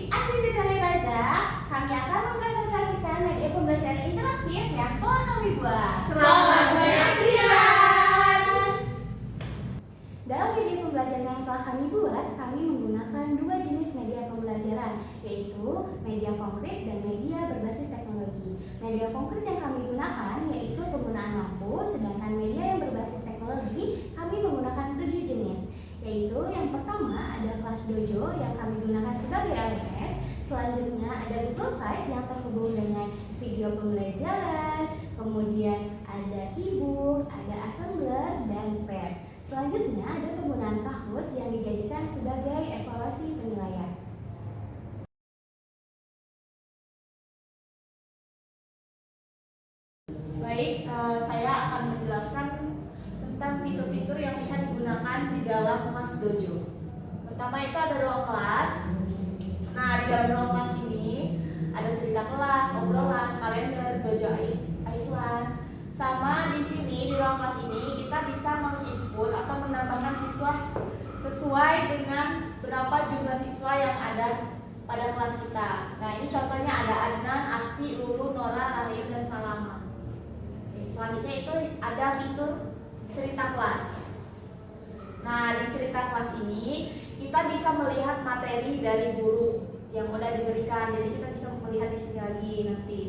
Asli Fitri Raza, kami akan mempresentasikan media pembelajaran interaktif yang telah kami buat. Selamat menyaksikan! Dalam media pembelajaran yang telah kami buat, kami menggunakan dua jenis media pembelajaran, yaitu media konkret dan media berbasis teknologi. Media konkret yang kami gunakan yaitu penggunaan lampu, sedangkan media yang berbasis teknologi kami menggunakan 7 jenis. Yaitu yang pertama ada Kelas Dojo yang kami gunakan sebagai LMS. Selanjutnya ada Google Site yang terhubung dengan video pembelajaran. Kemudian ada e-book, ada assembler, dan pad. Selanjutnya ada penggunaan Kahoot yang dijadikan sebagai evaluasi penilaian. Baik, saya akan menjelaskan tentang fitur-fitur yang bisa digunakan di dalam kelas dojo. Pertama itu ada ruang kelas. Nah, di dalam ruang kelas ini ada cerita kelas, obrolan, kalender, dojo Iceland. Sama di sini di ruang kelas ini kita bisa menginput atau menambahkan siswa sesuai dengan berapa jumlah siswa yang ada pada kelas kita. Nah, ini contohnya ada Adnan, Asti, Lulu, Nora, Rahim, dan Salama. Selanjutnya itu ada fitur cerita kelas. Nah, di cerita kelas ini kita bisa melihat materi dari guru yang udah diberikan. Jadi kita bisa melihat di sini lagi nanti.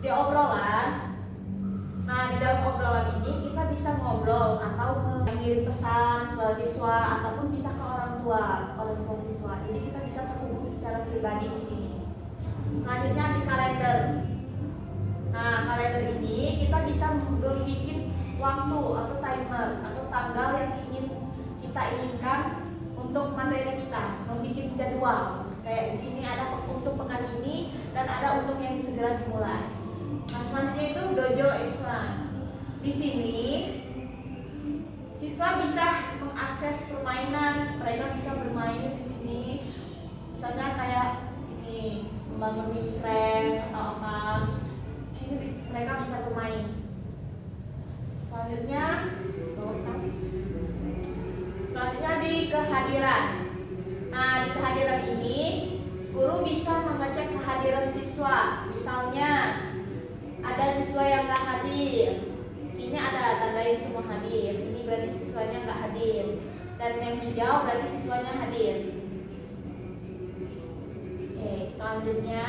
Di obrolan, nah di dalam obrolan ini kita bisa ngobrol atau mengirim pesan ke siswa ataupun bisa ke orang tua siswa. Jadi kita bisa terhubung secara pribadi di sini. Selanjutnya di kalender. Nah, kalender ini kita bisa bikin waktu atau timer atau tanggal yang kita inginkan untuk materi kita, membuat jadwal. Kayak di sini ada untuk pekan ini dan ada untuk yang segera dimulai. Nah, selanjutnya itu Dojo Islam. Di sini siswa bisa mengakses permainan, mereka bisa bermain di sini. Misalnya kayak ini membangun mini-frame atau apa. Di sini mereka bisa bermain. Selanjutnya di kehadiran. Nah, di kehadiran ini guru bisa mengecek kehadiran siswa. Misalnya ada siswa yang nggak hadir, ini ada tandain semua hadir. Ini berarti siswanya nggak hadir. Dan yang hijau berarti siswanya hadir. Oke, selanjutnya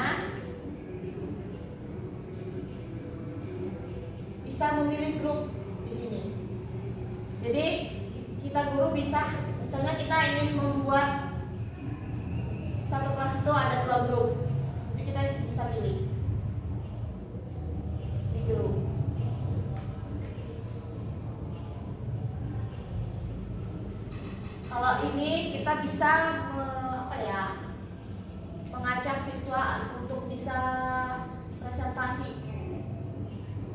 bisa memilih grup di sini. Jadi kita guru bisa, misalnya kita ingin membuat satu kelas itu ada 2 grup, jadi kita bisa pilih di grup. Kalau ini kita bisa mengajak siswa untuk bisa presentasi.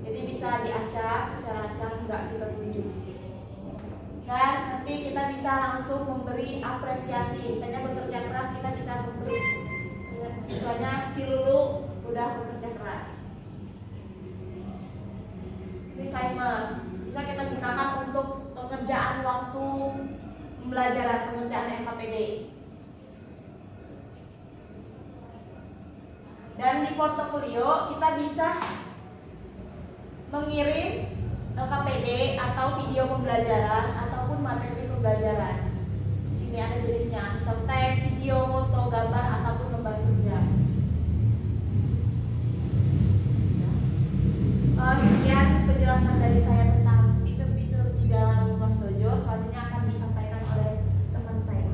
Jadi bisa diacak secara acak, nggak kita tunjuk. Dan nanti kita bisa langsung memberi apresiasi. Misalnya bekerja keras, kita bisa memberi siswanya si Lulu udah bekerja keras. Ini timer bisa kita gunakan untuk pengerjaan waktu pembelajaran, pengerjaan LKPD. Dan di portofolio kita bisa mengirim LKPD atau video pembelajaran ataupun materi pembelajaran. Di sini ada jenisnya, misal teks, video, foto, gambar ataupun lembar kerja. Sekian penjelasan dari saya tentang fitur-fitur di dalam kelas dojo. Selanjutnya akan disampaikan oleh teman saya.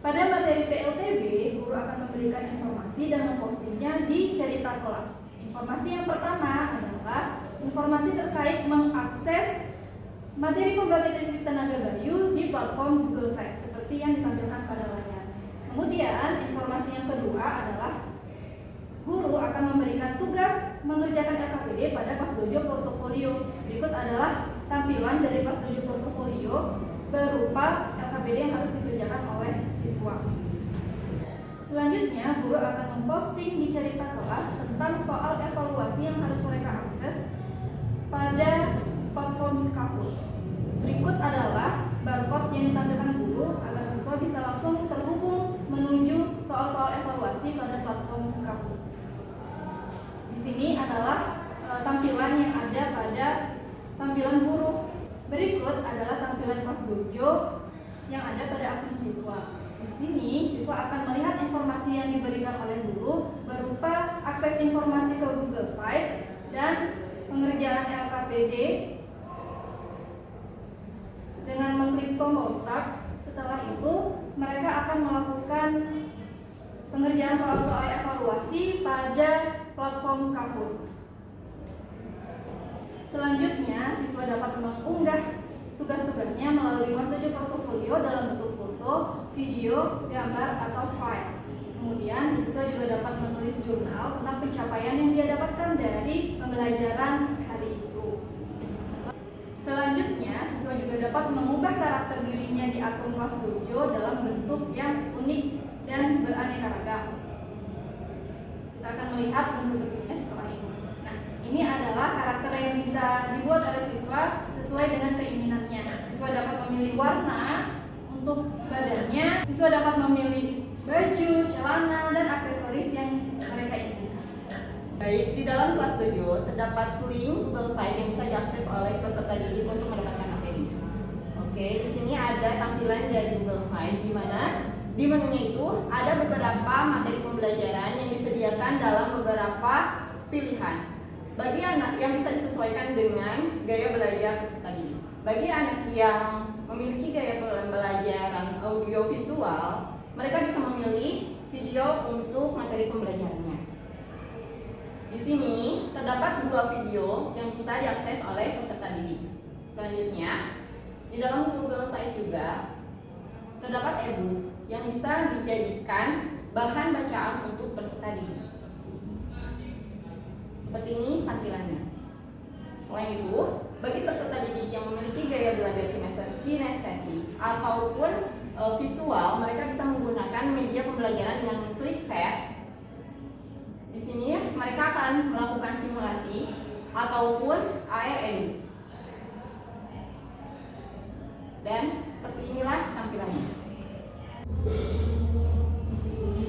Pada materi PLTB, guru akan memberikan informasi dan mempostingnya di cerita kelas. Informasi yang pertama adalah informasi terkait mengakses materi pembangkit listrik tenaga bayu di platform Google Site seperti yang ditampilkan pada layar. Kemudian, informasi yang kedua adalah guru akan memberikan tugas mengerjakan LKPD pada kelas dojo portofolio. Berikut adalah tampilan dari kelas dojo portofolio berupa LKPD yang harus dikerjakan oleh siswa. Selanjutnya, guru akan memposting di cerita kelas tentang soal evaluasi yang harus mereka akses pada platform Kahoot. siswa bisa langsung terhubung menuju soal-soal evaluasi pada platform Kahoot. Di sini adalah tampilan yang ada pada tampilan guru. Berikut adalah tampilan kelas dojo yang ada pada akun siswa. Di sini siswa akan melihat informasi yang diberikan oleh guru berupa akses informasi ke Google Site dan pengerjaan LKPD dengan mengklik tombol Start. Setelah itu mereka akan melakukan pengerjaan soal-soal evaluasi pada platform Kahoot. Selanjutnya, siswa dapat mengunggah tugas-tugasnya melalui Kelasdojo Portofolio dalam bentuk foto, video, gambar, atau file. Kemudian, siswa juga dapat menulis jurnal tentang pencapaian yang dia dapatkan dari pembelajaran hari itu. Selanjutnya, siswa juga dapat mengubah karakter dirinya di akun Kelasdojo dalam bentuk yang unik dan beraneka ragam. Kita akan melihat bentuk-bentuknya setelah ini. Ini adalah karakter yang bisa dibuat oleh siswa sesuai dengan keinginannya. Siswa dapat memilih warna untuk badannya, siswa dapat memilih baju, celana, dan aksesoris yang mereka inginkan. Baik, di dalam Kelasdojo terdapat link Google Site yang bisa diakses oleh peserta didik untuk mendapatkan materi. Oke, di sini ada tampilan dari Google Site di mana di menunya itu ada beberapa materi pembelajaran yang disediakan dalam beberapa pilihan. Bagi anak yang bisa disesuaikan dengan gaya belajar peserta didik. Bagi anak yang memiliki gaya pembelajaran audio visual, mereka bisa memilih video untuk materi pembelajarannya. Di sini terdapat 2 video yang bisa diakses oleh peserta didik. Selanjutnya, di dalam Google Site juga terdapat e-book yang bisa dijadikan bahan bacaan untuk peserta didik. Seperti ini tampilannya. Selain itu, bagi peserta didik yang memiliki gaya belajar kinestetik ataupun visual, mereka bisa menggunakan media pembelajaran dengan mengklik pad. Di sini mereka akan melakukan simulasi ataupun AR Edu. Dan seperti inilah tampilannya.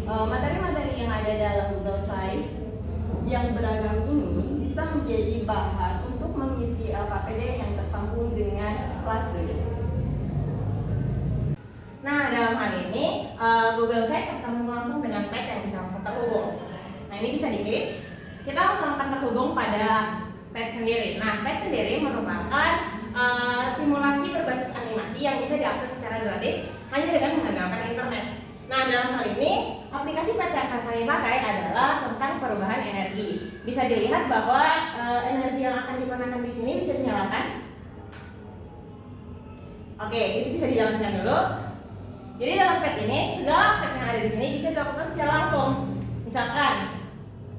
Materi-materi yang ada dalam Google Site yang beragam ini bisa menjadi bahan untuk mengisi LKPD yang tersambung dengan Kelasdojo. Nah, dalam hal ini Google Site tersambung langsung dengan pad yang bisa langsung terhubung. Nah, ini bisa diklik. Kita langsung akan terhubung pada pad sendiri. Nah, pad sendiri merupakan simulasi berbasis animasi yang bisa diakses secara gratis hanya dengan mengandalkan internet. Nah, dalam hal ini aplikasi pad yang akan kalian pakai adalah tentang perubahan energi. Bisa dilihat bahwa energi yang akan digunakan di sini bisa dinyalakan. Oke, itu bisa dijalankan dulu. Jadi dalam pad ini segala akses yang ada di sini bisa dilakukan secara langsung. Misalkan,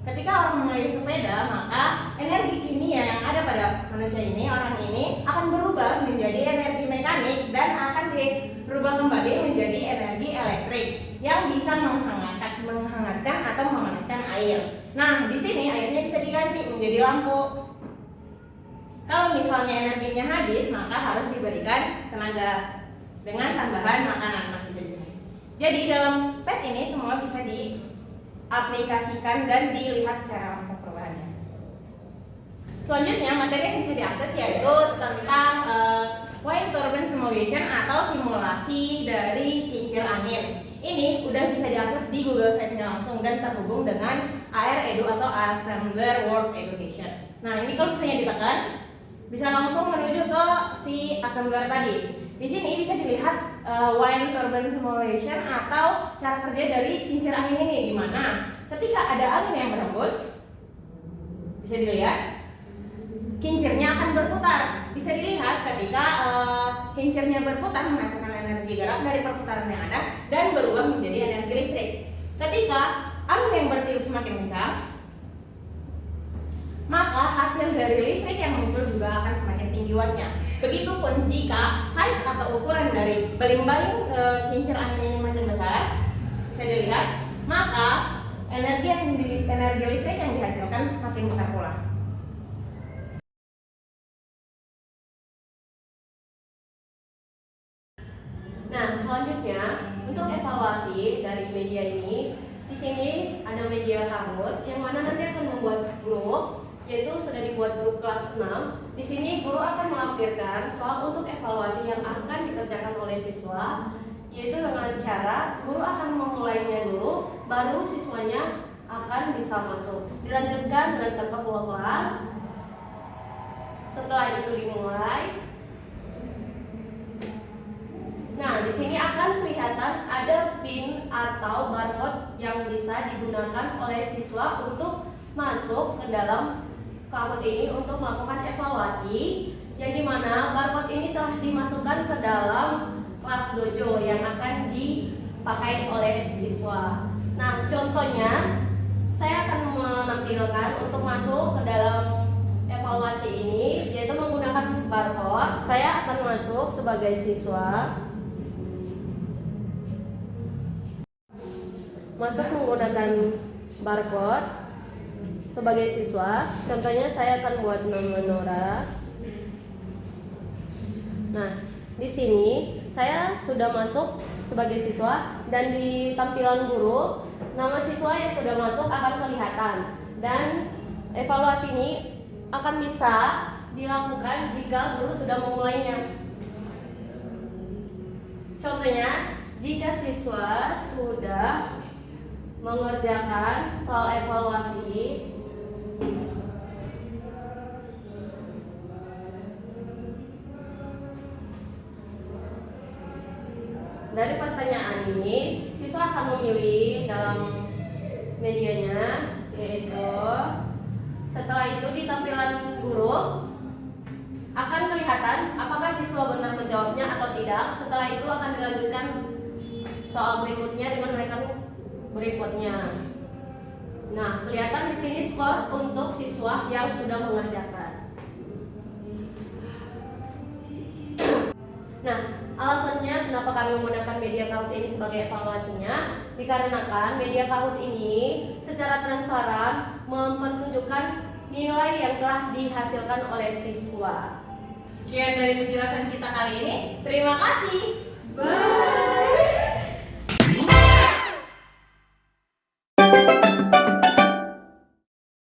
ketika orang mengayuh sepeda, maka energi kimia yang ada pada manusia ini, orang ini akan berubah menjadi energi mekanik dan akan berubah kembali menjadi energi elektrik yang bisa menghangatkan atau memanaskan air. Nah, di sini airnya bisa diganti menjadi lampu. Kalau misalnya energinya habis, maka harus diberikan tenaga dengan tambahan makanan. Nah, bisa di sini. Jadi dalam pad ini semua bisa diaplikasikan dan dilihat secara langsung perubahannya. Selanjutnya materi yang bisa diakses yaitu tentang wind turbine simulation atau simulasi dari kincir angin. Ini udah bisa diakses di Google Site-nya langsung dan terhubung dengan AR Edu atau Assembler World Education. Nah, ini kalau misalnya ditekan bisa langsung menuju ke si assembler tadi. Di sini bisa dilihat wind turbine simulation atau cara kerja dari kincir angin ini, di mana ketika ada angin yang berhembus bisa dilihat kincirnya akan berputar. Bisa dilihat ketika kincirnya berputar menghasilkan energi gerak dari perputaran yang ada dan berubah menjadi energi listrik. Ketika angin yang bertiup semakin kencang, maka hasil dari listrik yang muncul juga akan semakin tinggi wattnya. Begitupun jika size atau ukuran dari baling-baling kincir angin ini makin besar, bisa dilihat, maka energi listrik yang dihasilkan makin besar pula. Nah, selanjutnya untuk evaluasi dari media ini, di sini ada media Kahoot yang mana nanti akan membuat grup, yaitu sudah dibuat grup kelas 6. Di sini guru akan melampirkan soal untuk evaluasi yang akan dikerjakan oleh siswa, yaitu dengan cara guru akan memulainya dulu, baru siswanya akan bisa masuk. Dilanjutkan dengan tanpa pulang kelas. Setelah itu dimulai. Nah, di sini akan kelihatan ada pin atau barcode yang bisa digunakan oleh siswa untuk masuk ke dalam Kahoot ini untuk melakukan evaluasi, yang dimana barcode ini telah dimasukkan ke dalam kelas dojo yang akan dipakai oleh siswa. Nah, contohnya saya akan menampilkan untuk masuk ke dalam evaluasi ini, yaitu menggunakan barcode. Saya akan masuk sebagai siswa. Masuk menggunakan barcode sebagai siswa. Contohnya saya akan buat nama Nora. Nah, di sini saya sudah masuk sebagai siswa dan di tampilan guru nama siswa yang sudah masuk akan kelihatan, dan evaluasi ini akan bisa dilakukan jika guru sudah memulainya. Contohnya, jika siswa sudah mengerjakan soal evaluasi dari pertanyaan ini, siswa akan memilih dalam medianya, yaitu setelah itu di tampilan guru akan kelihatan apakah siswa benar menjawabnya atau tidak. Setelah itu akan dilanjutkan soal berikutnya dengan rekan berikutnya. Nah, kelihatan di sini skor untuk siswa yang sudah mengerjakan. Nah, alasannya kenapa kami menggunakan media Kahoot ini sebagai evaluasinya, dikarenakan media Kahoot ini secara transparan mempertunjukkan nilai yang telah dihasilkan oleh siswa. Sekian dari penjelasan kita kali ini. Terima kasih. Bye.